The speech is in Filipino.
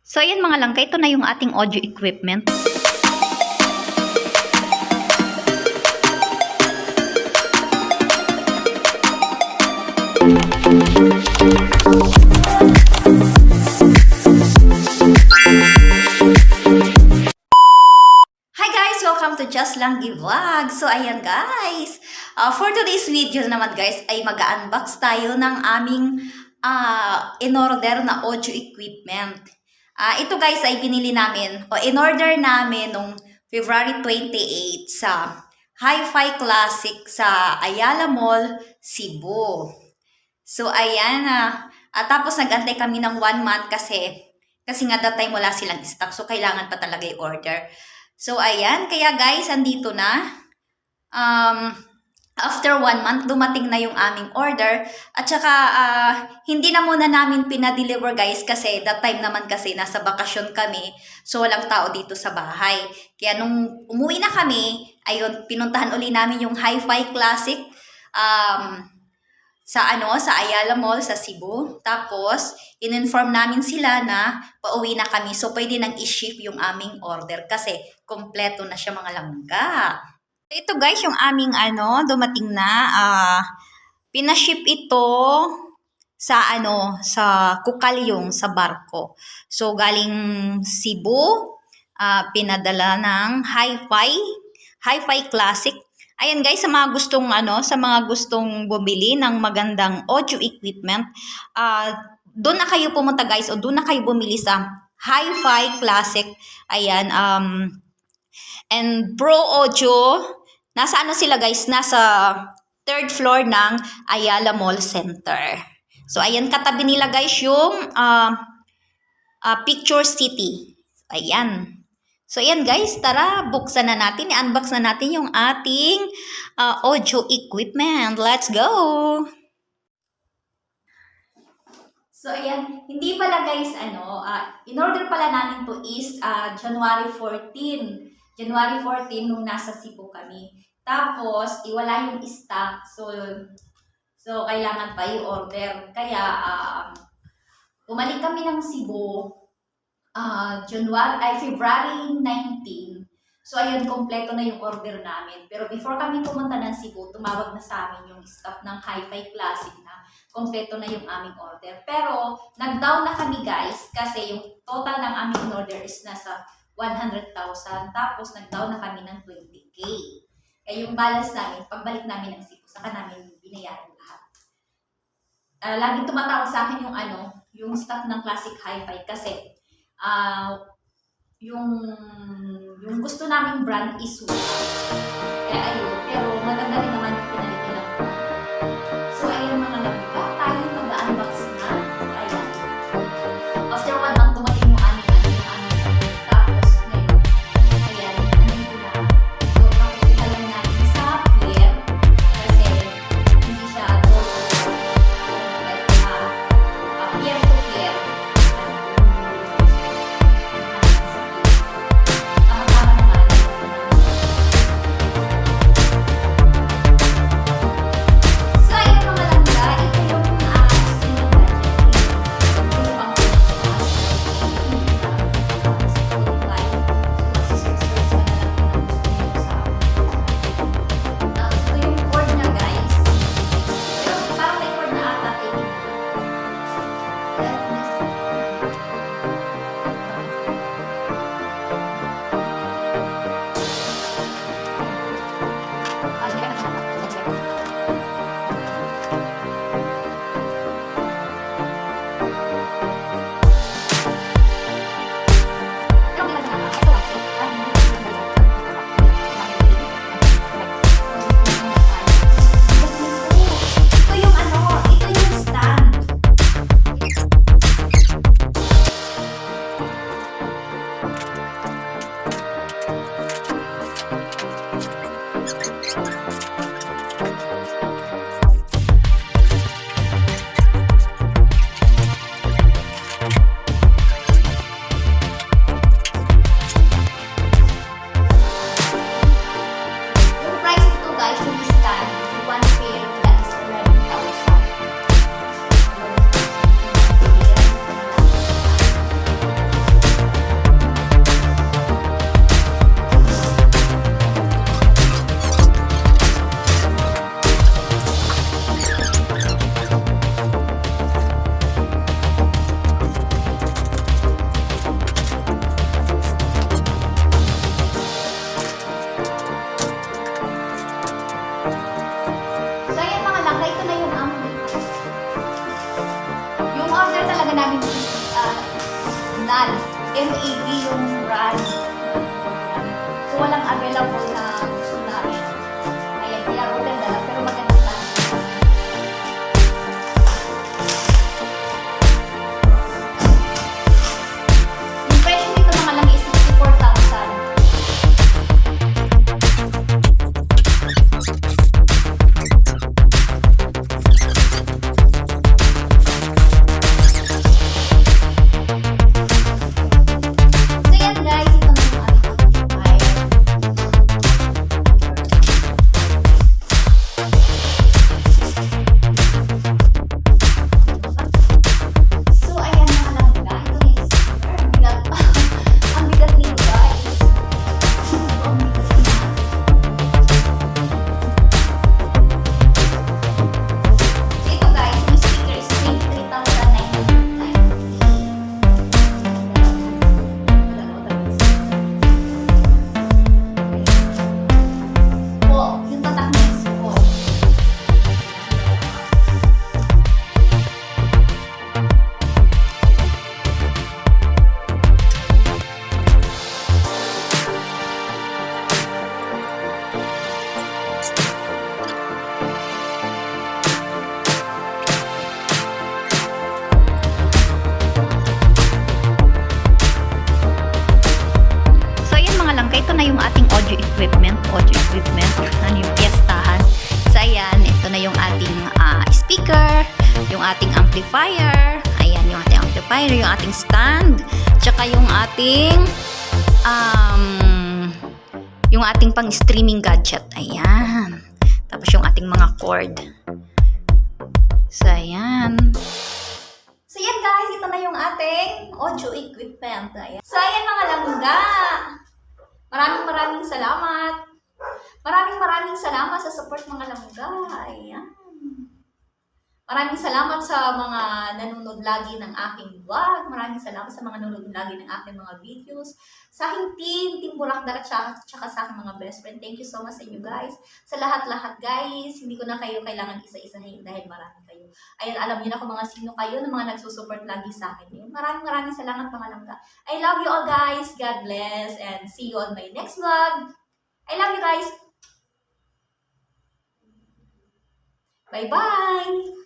So ayan mga langka, ito na yung ating audio equipment. Hi guys! Welcome to Just Langgi Vlog! So ayan guys, for today's video naman guys ay mag-unbox tayo ng aming in-order na audio equipment. Ito guys ay binili namin o in-order namin nung February 28 sa Hi-Fi Classic sa Ayala Mall, Cebu. So ayan, tapos nag-antay kami ng 1 month kasi nga that time wala silang stock, so kailangan pa talaga i-order. So ayan, kaya guys, andito na. After 1 month, dumating na yung aming order. At saka, hindi na muna namin pinadeliver guys kasi that time naman kasi nasa bakasyon kami. So walang tao dito sa bahay. Kaya nung umuwi na kami, ayun, pinuntahan uli namin yung Hi-Fi Classic. Sa Ayala Mall sa Cebu. Tapos, in-inform namin sila na pauwi na kami. So, pwede nang i-ship yung aming order kasi kompleto na siya mga langga. Ito guys, yung aming dumating na. Pinaship ito sa sa Kukalyong, sa barko. So, galing Cebu, pinadala ng Hi-Fi Classic. Ayan guys, sa mga gustong bumili ng magandang audio equipment, doon na kayo pumunta guys o doon na kayo bumili sa Hi-Fi Classic. Ayan, and Pro Audio, nasa sila guys, nasa 3rd floor ng Ayala Mall Center. So ayan, katabi nila guys yung Picture City. Ayan. So, ayan guys, tara, buksan na natin, i-unbox na natin yung ating audio equipment. Let's go! So, ayan, hindi pala guys, in-order pala namin to is January 14. January 14 nung nasa Cebu kami. Tapos, iwala yung stock. So kailangan pa i-order. Kaya, bumalik kami ng Cebu. February 19. So, ayun, kompleto na yung order namin. Pero before kami pumunta ng Cebu, tumawag na sa amin yung staff ng Hi-Fi Classic na kompleto na yung aming order. Pero, nag-down na kami guys kasi yung total ng aming order is nasa 100,000. Tapos, nag-down na kami ng 20K. Kaya yung balance namin, pagbalik namin ng Cebu, saka namin binayaran lahat. Laging tumatawag sa akin yung staff ng Classic Hi-Fi kasi yung gusto naming brand is Wii. Kaya ayun, pero maganda rin naman yung pinalit nila. So ayun mga langga, tayo mag-unbox na. Ayan. After 1 month, dumating yung aming tapos ngayon, ayan, nandito na. So tapos italang natin sa pier kasi hindi siya pier to pier. kailangan namin NAD. NAD yung brand. So, walang available na gusto namin. Ayan, kaya order na lang. Pero maganda pa. Yung presyo nito mga lang is 64,000. Ito na yung ating audio equipment. Ano yung fiestahan. So, ayan. Ito na yung ating speaker, yung ating amplifier. Ayan, yung ating amplifier, yung ating stand, tsaka yung ating pang-streaming gadget. Ayan. Tapos yung ating mga cord. So, ayan. So, yan guys. Ito na yung ating audio equipment. Ayan. So, ayan mga langga. Maraming salamat. Maraming salamat sa support mga langga. Ayan. Maraming salamat sa mga nanonood lagi ng aking vlog. Maraming salamat sa mga nanonood lagi ng aking mga videos. Sa aking team Burakdar at saka sa aking mga best friend. Thank you so much sa inyo guys. Sa lahat-lahat guys. Hindi ko na kayo kailangan isa-isahin dahil marami kayo. Ayan, alam niyo na kung mga sino kayo ng mga nagsusupport lagi sa akin. Maraming salamat mga langga. I love you all guys. God bless and see you on my next vlog. I love you guys. Bye-bye.